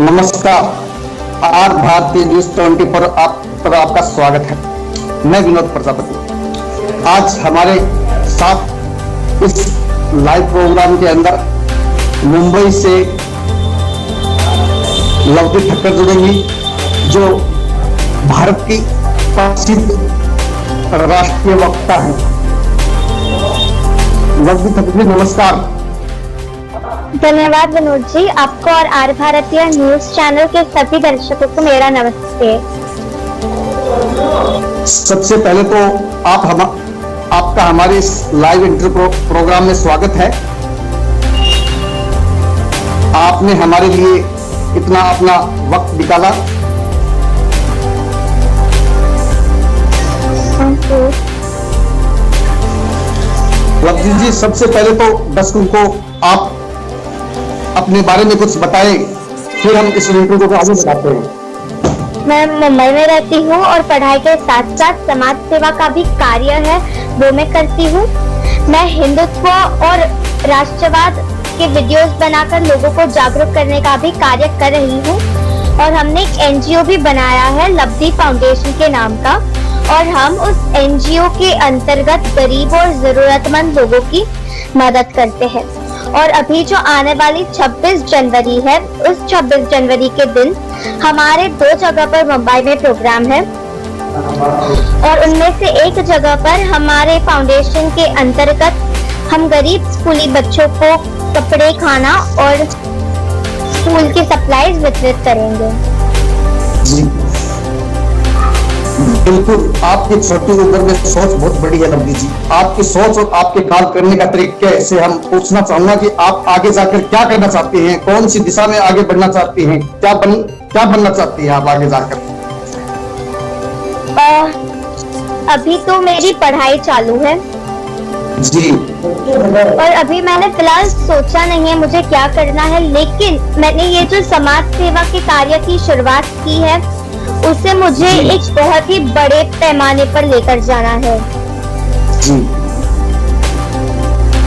नमस्कार। आज भारतीय न्यूज 20 पर आपका स्वागत है। मैं विनोद प्रजापति। आज हमारे साथ इस लाइव प्रोग्राम के अंदर मुंबई से लवती ठक्कर जुड़ेंगी, जो भारत की प्रसिद्ध राष्ट्रीय वक्ता है। लवती ठक्कर जी, नमस्कार। धन्यवाद विनोद जी। आपको और आर भारतीय न्यूज चैनल के सभी दर्शकों को मेरा नमस्ते। सबसे पहले तो आपका हमारे इस लाइव इंटरव्यू प्रोग्राम में स्वागत है। आपने हमारे लिए इतना अपना वक्त निकाला। लवती जी, सबसे पहले तो दर्शकों को आप अपने बारे में कुछ बताएं, फिर हम इस इंटरव्यू को आगे बढ़ाते हैं। मैं मुंबई में रहती हूँ और पढ़ाई के साथ साथ समाज सेवा का भी कार्य है वो मैं करती हूँ। मैं हिंदुत्व और राष्ट्रवाद के वीडियोस बनाकर लोगों को जागरूक करने का भी कार्य कर रही हूँ। और हमने एक एनजीओ भी बनाया है लवती फाउंडेशन के नाम का, और हम उस एनजीओ के अंतर्गत गरीब और जरूरतमंद लोगों की मदद करते हैं। और अभी जो आने वाली 26 जनवरी है, उस 26 जनवरी के दिन हमारे 2 जगह पर मुंबई में प्रोग्राम है, और उनमें से एक जगह पर हमारे फाउंडेशन के अंतर्गत हम गरीब स्कूली बच्चों को कपड़े, खाना और स्कूल की सप्लाईज वितरित करेंगे। बिल्कुल, आपकी छोटी उम्र में सोच बहुत बड़ी है लवली जी। आपकी सोच और आपके काम करने का तरीके से हम पूछना चाहूंगा कि आप आगे जाकर क्या करना चाहती हैं, कौन सी दिशा में आगे बढ़ना चाहती हैं, क्या बनना चाहती हैं आप आगे जाकर? अभी तो मेरी पढ़ाई चालू है जी, और अभी मैंने फिलहाल सोचा नहीं है मुझे क्या करना है, लेकिन मैंने ये जो समाज सेवा के कार्य की शुरुआत की है उससे मुझे एक बहुत ही बड़े पैमाने पर लेकर जाना है। जी,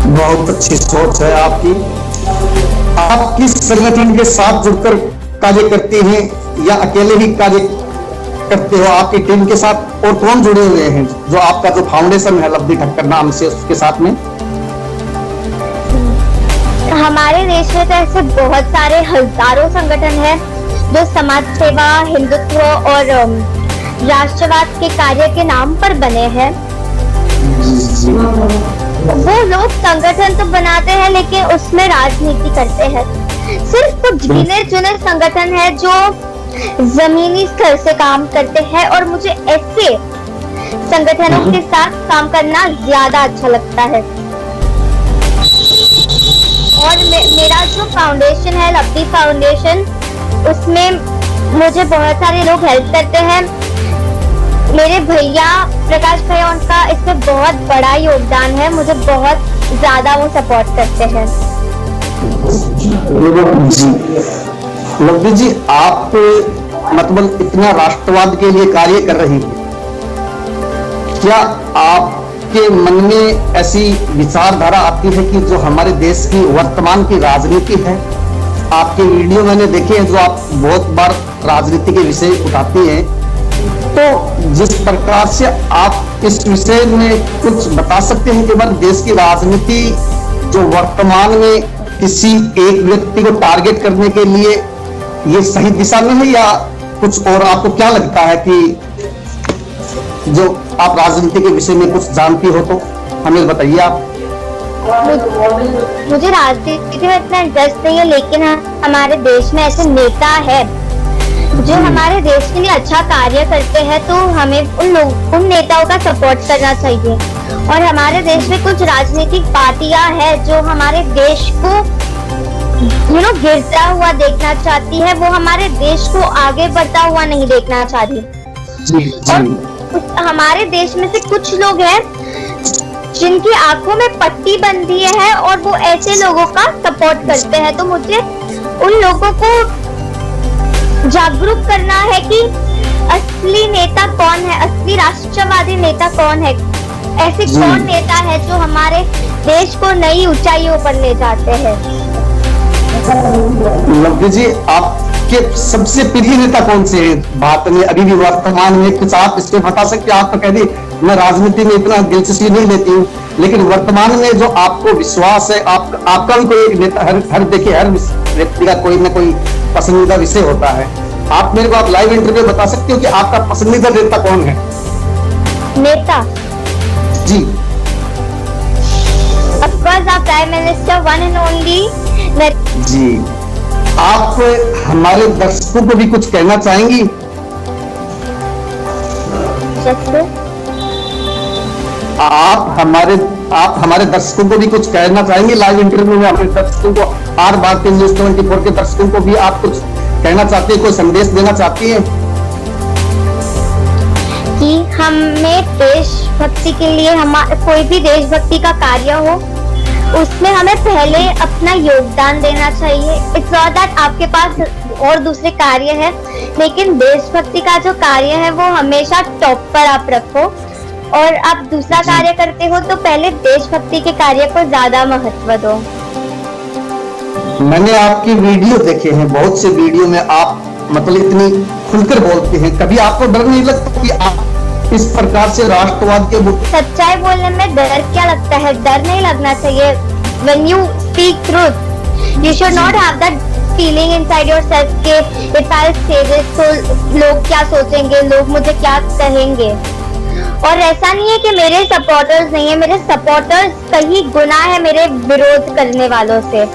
बहुत अच्छी सोच है आपकी। आप किस संगठन के साथ जुड़कर कार्य करती हैं या अकेले ही कार्य करते हो? आपकी टीम के साथ और कौन जुड़े हुए हैं जो आपका जो फाउंडेशन है लवती ठक्कर नाम से, उसके साथ में? हमारे देश में तो ऐसे बहुत सारे हजारों संगठन हैं जो समाज सेवा, हिंदुत्व और राष्ट्रवाद के कार्य के नाम पर बने हैं। वो लोग संगठन तो बनाते हैं लेकिन उसमें राजनीति करते हैं। सिर्फ कुछ गिने चुने संगठन है जो जमीनी स्तर से काम करते हैं, और मुझे ऐसे संगठनों के साथ काम करना ज्यादा अच्छा लगता है। और मेरा जो फाउंडेशन है लवती फाउंडेशन, उसमें मुझे बहुत सारे लोग हेल्प करते हैं। मेरे भैया प्रकाश भैया, उनका इसमें बहुत बड़ा योगदान है, मुझे बहुत ज्यादा वो सपोर्ट करते हैं। लवली जी, आप मतलब इतना राष्ट्रवाद के लिए कार्य कर रही हैं, क्या आपके मन में ऐसी विचारधारा आती है कि जो हमारे देश की वर्तमान की राजनीति है, आपके वीडियो मैंने देखे हैं जो आप बहुत बार राजनीति के विषय उठाती हैं, तो जिस प्रकार से आप इस विषय में कुछ बता सकते हैं कि हमारे देश की राजनीति जो वर्तमान में किसी एक व्यक्ति को टारगेट करने के लिए ये सही दिशा में है या कुछ और? आपको क्या लगता है कि जो आप राजनीति के विषय में कुछ जानती हो तो हमें बताइए आप। मुझे राजनीति में इतना इंटरेस्ट नहीं है, लेकिन हमारे देश में ऐसे नेता है जो हमारे देश के लिए अच्छा कार्य करते हैं, तो हमें उन नेताओं का सपोर्ट करना चाहिए। और हमारे देश में कुछ राजनीतिक पार्टियां हैं जो हमारे देश को गिरता हुआ देखना चाहती है, वो हमारे देश को आगे बढ़ता हुआ नहीं देखना चाहती। और हमारे देश में से कुछ लोग हैं जिनकी आंखों में पट्टी बंधी है और वो ऐसे लोगों का सपोर्ट करते हैं। तो मुझे उन लोगों को जागरूक करना है कि असली नेता कौन है, असली राष्ट्रवादी नेता कौन है, ऐसे कौन नेता है जो हमारे देश को नई ऊंचाइयों पर ले जाते हैं। लवली जी, आप आपके सबसे प्रिय नेता कौन से हैं भारत में अभी भी वर्तमान में? कुछ आप इसके बता सकते हैं? आप तो कह दी मैं राजनीति में इतना दिलचस्पी नहीं लेती हूँ, लेकिन वर्तमान में जो आपको विश्वास है, आपका भी कोई एक नेता, हर देखिए हर व्यक्ति का कोई ना कोई पसंदीदा विषय होता है। आप मेरे को आप लाइव इंटरव्यू बता सकते हो कि आपका पसंदीदा नेता कौन है? नेता जी ऑफ कोर्स आप prime minister one and only. जी, आप हमारे दर्शकों को भी कुछ कहना चाहेंगी? आप हमारे दर्शकों को भी कुछ कहना चाहेंगे? लाइव इंटरव्यू में अपने दर्शकों को, आर भारतीय न्यूज 24 के दर्शकों को भी आप कुछ कहना चाहते हैं, कोई संदेश देना चाहती है? कि हमें देशभक्ति के लिए, कोई भी देशभक्ति का कार्य हो उसमें हमें पहले अपना योगदान देना चाहिए। इट्स नॉट दैट आपके पास और दूसरे कार्य है, लेकिन देशभक्ति का जो कार्य है वो हमेशा टॉप पर आप रखो, और आप दूसरा कार्य करते हो तो पहले देशभक्ति के कार्य को ज्यादा महत्व दो। मैंने आपकी वीडियो देखे हैं, बहुत से वीडियो में आप मतलब इतनी खुलकर बोलते हैं, कभी आपको डर नहीं लगता कि आप इस प्रकार से राष्ट्रवाद के सच्चाई बोलने में डर क्या लगता है? डर नहीं लगना चाहिए। When you speak truth, you should not have that feeling inside yourself कि if I say this तो लोग क्या सोचेंगे, लोग मुझे क्या कहेंगे। और ऐसा नहीं है कि मेरे सपोर्टर्स नहीं है, मेरे सपोर्टर्स कहीं गुना है मेरे विरोध करने वालों से।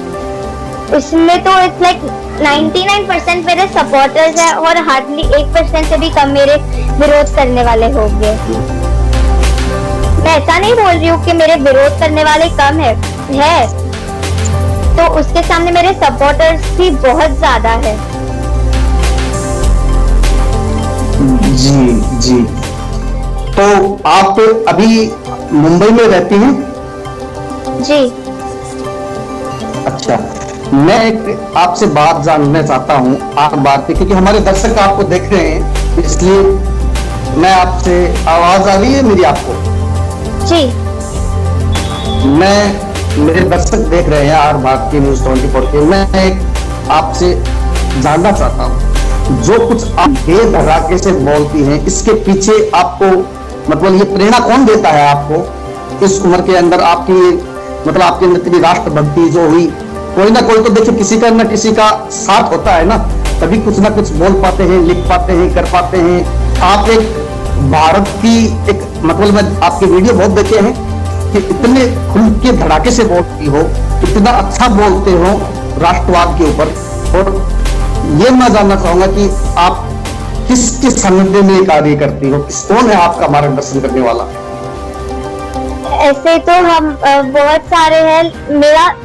उसमें तो इट्स लाइक 99% मेरे सपोर्टर्स है और हार्डली 1% से भी कम मेरे विरोध करने वाले होंगे। मैं ऐसा नहीं बोल रही हूँ कि मेरे विरोध करने वाले कम है, तो उसके सामने मेरे सपोर्टर्स भी बहुत ज्यादा है। जी जी, तो आप अभी मुंबई में रहती हैं? जी। अच्छा, मैं एक आपसे बात जानना चाहता हूँ, आप बात क्योंकि हमारे दर्शक आपको देख रहे हैं, इसलिए मैं आपसे, आवाज आ रही है मेरी आपको? जी। मेरे दर्शक देख रहे हैं आर भारतीय न्यूज 24 के, मैं आपसे जानना चाहता हूँ, जो कुछ आप बेधड़ाके से बोलती हैं, इसके पीछे आपको मतलब ये प्रेरणा कौन देता है आपको इस उम्र के अंदर? आपकी मतलब आपके अंदर इतनी राष्ट्रभक्ति जो हुई, कोई ना कोई तो देखिए किसी का ना किसी का साथ होता है ना, तभी कुछ ना कुछ बोल पाते हैं, लिख पाते हैं, कर पाते हैं। आप एक भारत की एक मतलब मैं आपके वीडियो बहुत देखे हैं कि इतने खुल के धड़ाके से बोलती हो, इतना अच्छा बोलते हो राष्ट्रवाद के ऊपर। और ये मैं जानना चाहूंगा कि आप किसके संगठन में कार्य करती हो, कौन है आपका मार्गदर्शन करने वाला? ऐसे तो हम बहुत सारे हैं।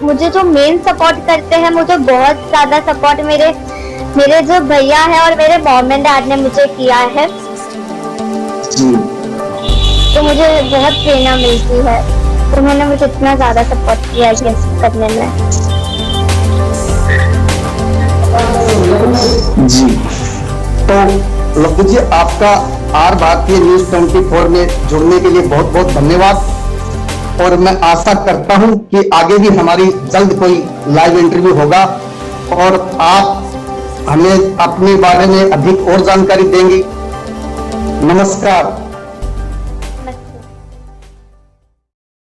मुझे जो मेन सपोर्ट करते हैं, मुझे बहुत ज्यादा सपोर्ट मेरे जो भैया है और मेरे मॉम एंड डैड ने मुझे किया है। जी। तो मुझे बहुत प्रेरणा मिलती है, उन्होंने मुझे इतना ज्यादा सपोर्ट किया है ये करने में। जी, तो लक्ष्य जी, आपका आर भारतीय न्यूज 24 में जुड़ने के लिए बहुत बहुत धन्यवाद, और मैं आशा करता हूं कि आगे भी हमारी जल्द कोई लाइव इंटरव्यू होगा और आप हमें अपने बारे में अधिक और जानकारी देंगी। नमस्कार।